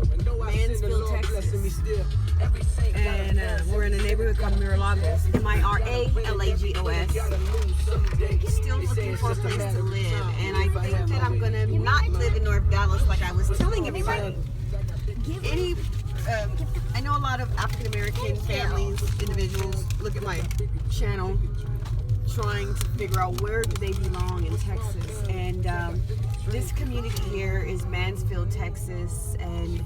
in Mansfield, Texas. And we're in a neighborhood called Mira Lagos. Miralagos. Still looking for a place to live. And I think that I'm going to not live in North Dallas like I was telling everybody. I know a lot of African American families, individuals, look at my channel, trying to figure out where do they belong in Texas. And this community here is Mansfield, Texas, and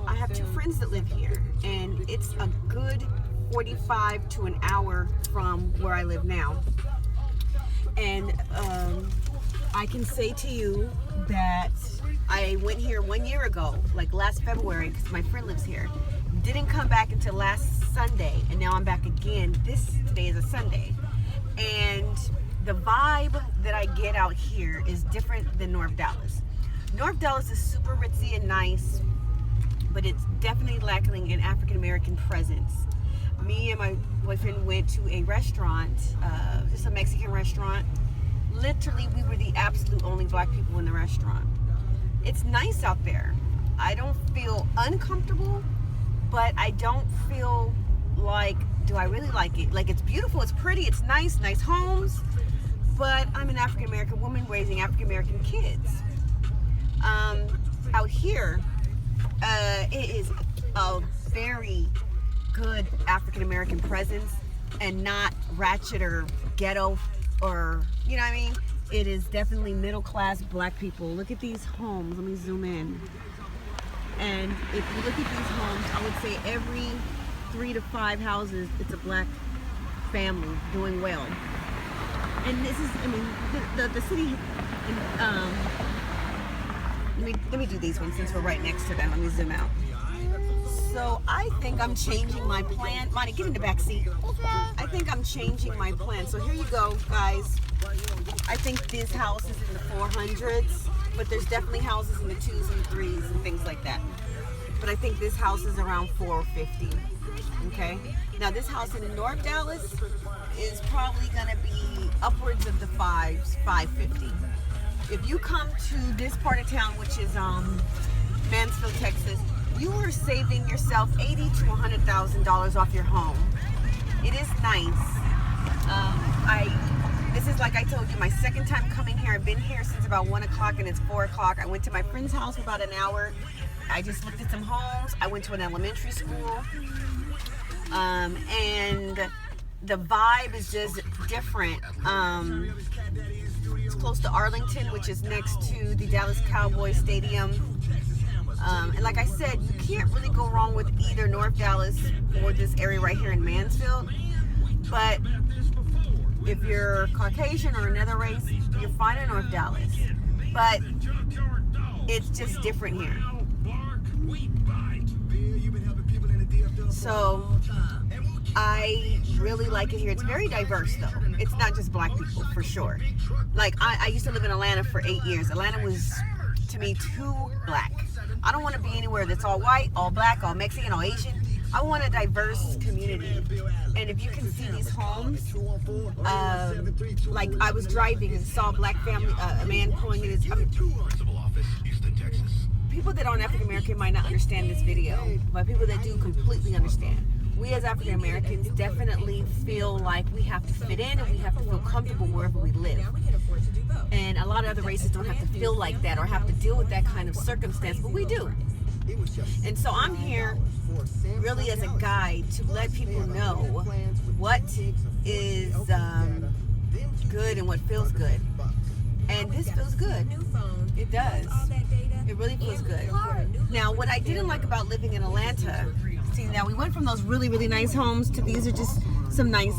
I have two friends that live here, and it's a good 45 to an hour from where I live now. And I can say to you that I went here 1 year ago, like last February, because my friend lives here. Didn't come back until last Sunday, and now I'm back again. Today is a Sunday. And the vibe that I get out here is different than North Dallas. North Dallas is super ritzy and nice, but it's definitely lacking in African American presence. Me and my boyfriend went to a restaurant, just a Mexican restaurant. Literally, we were the absolute only black people in the restaurant. It's nice out there. I don't feel uncomfortable, but I don't feel like, do I really like it? Like, it's beautiful, it's pretty, it's nice homes, but I'm an African American woman raising African American kids. Out here, it is a very good African American presence and not ratchet or ghetto or, you know what I mean? It is definitely middle class black people. Look at these homes. Let me zoom in. And if you look at these homes, I would say every 3 to 5 houses, it's a black family doing well. And this is, I mean, the city, let me do these ones since we're right next to them. Let me zoom out. So I think I'm changing my plan. Monty, get in the back seat. I think I'm changing my plan. So here you go, guys. I think this house is in the 400s, but there's definitely houses in the 2s and 3s and things like that. But I think this house is around 450. Okay. Now this house in North Dallas is probably gonna be upwards of the 550. If you come to this part of town, which is Mansfield, Texas, you are saving yourself $80,000 to $100,000 off your home. It is nice. This is, like I told you, my second time coming here. I've been here since about 1 o'clock and it's 4 o'clock. I went to my friend's house for about an hour. I just looked at some homes. I went to an elementary school. And the vibe is just different. It's close to Arlington, which is next to the Dallas Cowboys Stadium. And like I said, you can't really go wrong with either North Dallas or this area right here in Mansfield. But if you're Caucasian or another race, you're fine in North Dallas. But it's just different here. So I really like it here. It's very diverse though. It's not just black people, for sure. Like I used to live in Atlanta for 8 years. Atlanta was, to me, too black. I don't want to be anywhere that's all white, all black, all Mexican, all Asian. I want a diverse community. And if you can see these homes, like I was driving and saw a black family, a man pulling in his, people that aren't African American might not understand this video, but people that do completely understand. We as African Americans definitely feel like we have to fit in and we have to feel comfortable wherever we live. And a lot of other races don't have to feel like that or have to deal with that kind of circumstance, but we do. And so I'm here really as a guide to let people know what is good and what feels good. And this feels good. It does. It really feels good. Now, what I didn't like about living in Atlanta, see, now we went from those really, really nice homes to these are just some nice,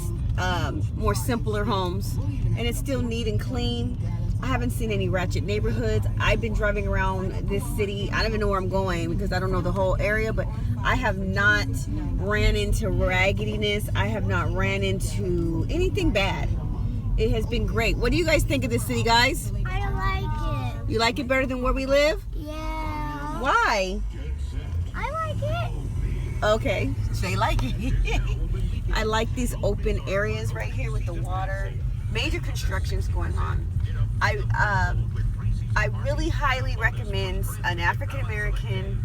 more simpler homes. And it's still neat and clean. I haven't seen any ratchet neighborhoods. I've been driving around this city. I don't even know where I'm going because I don't know the whole area, but I have not ran into raggediness. I have not ran into anything bad. It has been great. What do you guys think of this city, guys? I like it. You like it better than where we live? Yeah. Why? I like it. Okay, they like it. I like these open areas right here with the water. Major constructions going on. I really highly recommend an African American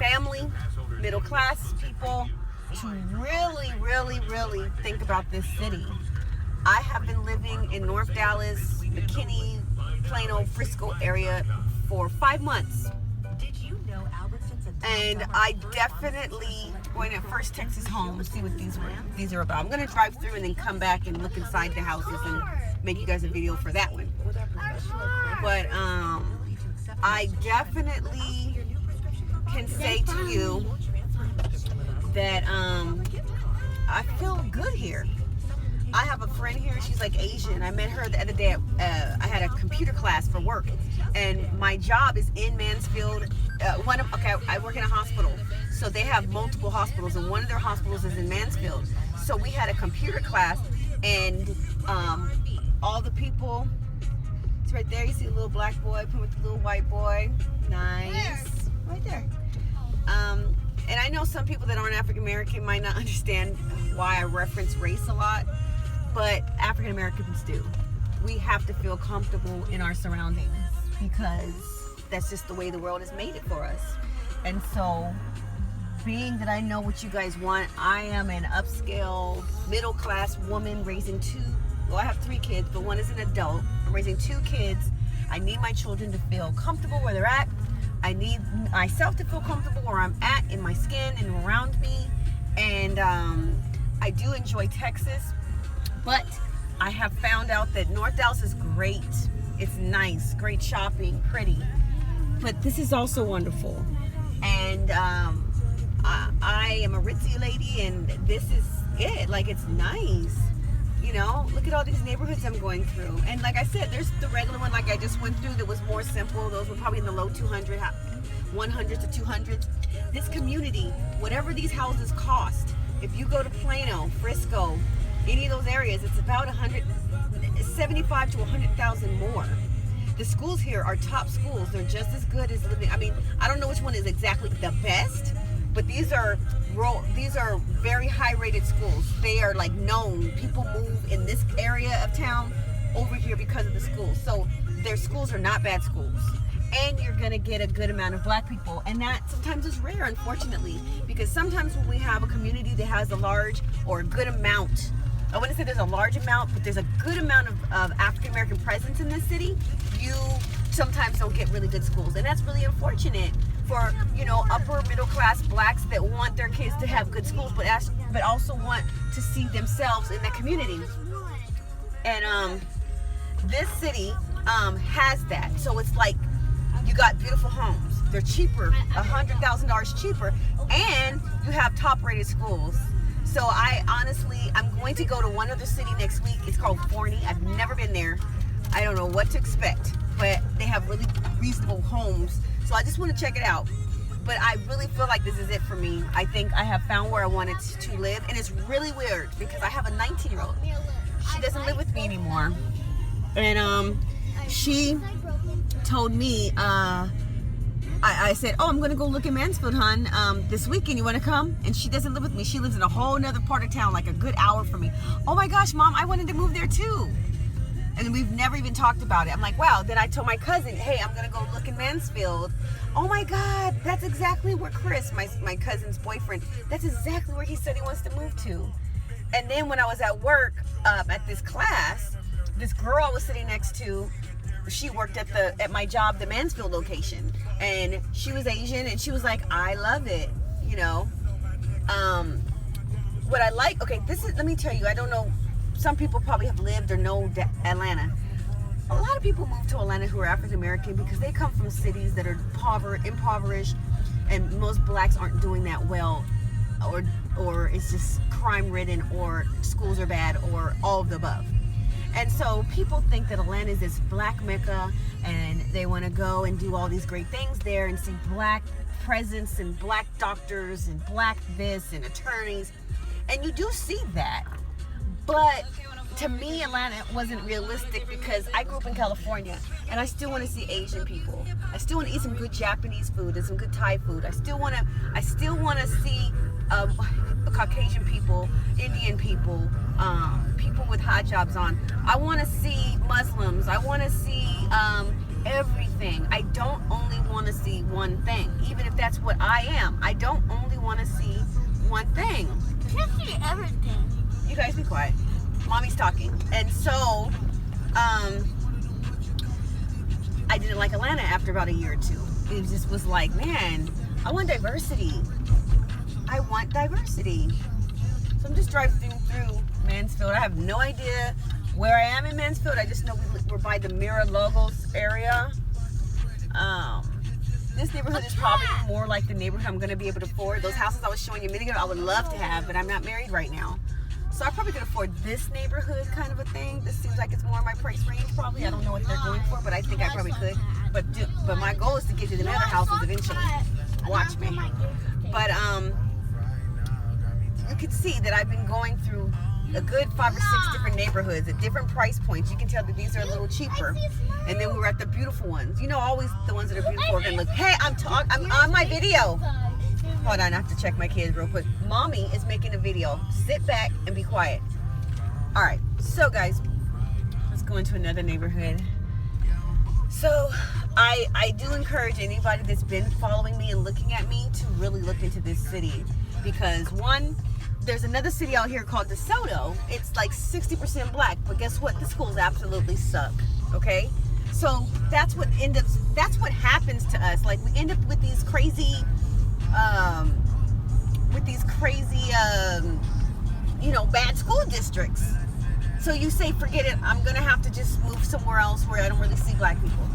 family, middle class people to really, really, really think about this city. I have been living in North Dallas, McKinney, Plano, Frisco area for 5 months. And I definitely going to first Texas home, see what these are about. I'm going to drive through and then come back and look inside the houses and make you guys a video for that one. But I definitely can say to you that I feel good here. I have a friend here, she's like Asian. I met her the other day. I had a computer class for work, and my job is in Mansfield. I work in a hospital, so they have multiple hospitals, and one of their hospitals is in Mansfield. So we had a computer class, and all the people, it's right there. You see a little black boy put with the little white boy. Nice. Right there. And I know some people that aren't African American might not understand why I reference race a lot, but African Americans do. We have to feel comfortable in our surroundings because that's just the way the world has made it for us. And so, being that I know what you guys want, I am an upscale, middle class woman raising I have 3 kids, but one is an adult. I'm raising 2 kids. I need my children to feel comfortable where they're at. I need myself to feel comfortable where I'm at in my skin and around me. And I do enjoy Texas, but I have found out that North Dallas is great. It's nice, great shopping, pretty. But this is also wonderful. And I am a ritzy lady, and this is it. Like, it's nice. You know, look at all these neighborhoods I'm going through. And like I said, there's the regular one like I just went through that was more simple. Those were probably in the low 100s to 200s. This community, whatever these houses cost, if you go to Plano, Frisco, any of those areas, it's about 75 to 100,000 more. The schools here are top schools. They're just as good as living. I mean, I don't know which one is exactly the best, but these are very high rated schools. They are like known. People move in this area of town over here because of the schools. So their schools are not bad schools. And you're gonna get a good amount of black people. And that sometimes is rare, unfortunately, because sometimes when we have a community that has a large or a good amount, I wouldn't say there's a large amount, but there's a good amount of African American presence in this city, you sometimes don't get really good schools. And that's really unfortunate for, you know, upper middle class blacks that want their kids to have good schools, but also want to see themselves in that community. And this city has that. So it's like you got beautiful homes. They're cheaper, $100,000 cheaper, and you have top-rated schools. So I'm going to go to one other city next week. It's called Forney. I've never been there. I don't know what to expect, but they have really reasonable homes. So I just want to check it out. But I really feel like this is it for me. I think I have found where I wanted to live. And it's really weird because I have a 19-year-old. She doesn't live with me anymore. And she told me, I said, oh, I'm going to go look at Mansfield, hon, this weekend. You want to come? And she doesn't live with me. She lives in a whole nother part of town, like a good hour from me. Oh my gosh, Mom, I wanted to move there too. And we've never even talked about it. I'm like, wow. Then I told my cousin, hey, I'm going to go look in Mansfield. Oh my God, that's exactly where Chris, my cousin's boyfriend, that's exactly where he said he wants to move to. And then when I was at work at this class, this girl I was sitting next to, she worked at my job, the Mansfield location, and she was Asian, and she was like, I love it, you know. What I like, okay, let me tell you, I don't know, some people probably have lived or know Atlanta. A lot of people move to Atlanta who are African American because they come from cities that are impoverished, and most blacks aren't doing that well, or it's just crime ridden, or schools are bad, or all of the above. And so people think that Atlanta is this black mecca, and they want to go and do all these great things there and see black presence and black doctors and black this and attorneys. And you do see that. But to me, Atlanta wasn't realistic because I grew up in California, and I still want to see Asian people. I still want to eat some good Japanese food and some good Thai food. I still want to see Caucasian people, Indian people, people with hijabs on. I want to see Muslims. I want to see everything. I don't only want to see one thing, even if that's what I am. I don't only want to see one thing. You can see everything. You guys be quiet. Mommy's talking. And so, I didn't like Atlanta after about a year or two. It just was like, man, I want diversity. I want diversity. So I'm just driving through Mansfield. I have no idea where I am in Mansfield. I just know we're by the Mira Lagos area. This neighborhood is probably more like the neighborhood I'm going to be able to afford. Those houses I was showing you a minute ago, I would love to have, but I'm not married right now. So I probably could afford this neighborhood kind of a thing. This seems like it's more in my price range probably. I don't know what they're going for, but I think I probably could. But my goal is to get to the other houses eventually. Watch me. But you can see that I've been going through a good 5 or 6 different neighborhoods at different price points. You can tell that these are a little cheaper. And then we were at the beautiful ones. You know, always the ones that are beautiful are gonna look. Hey, I'm on my video. Hold on, I have to check my kids real quick. Mommy is making a video. Sit back and be quiet. All right, so guys, let's go into another neighborhood. So I do encourage anybody that's been following me and looking at me to really look into this city, because one, there's another city out here called DeSoto. It's like 60% black, but guess what? The schools absolutely suck. Okay, so that's what happens to us. Like, we end up with these crazy, bad school districts. So you say, forget it, I'm gonna have to just move somewhere else where I don't really see black people.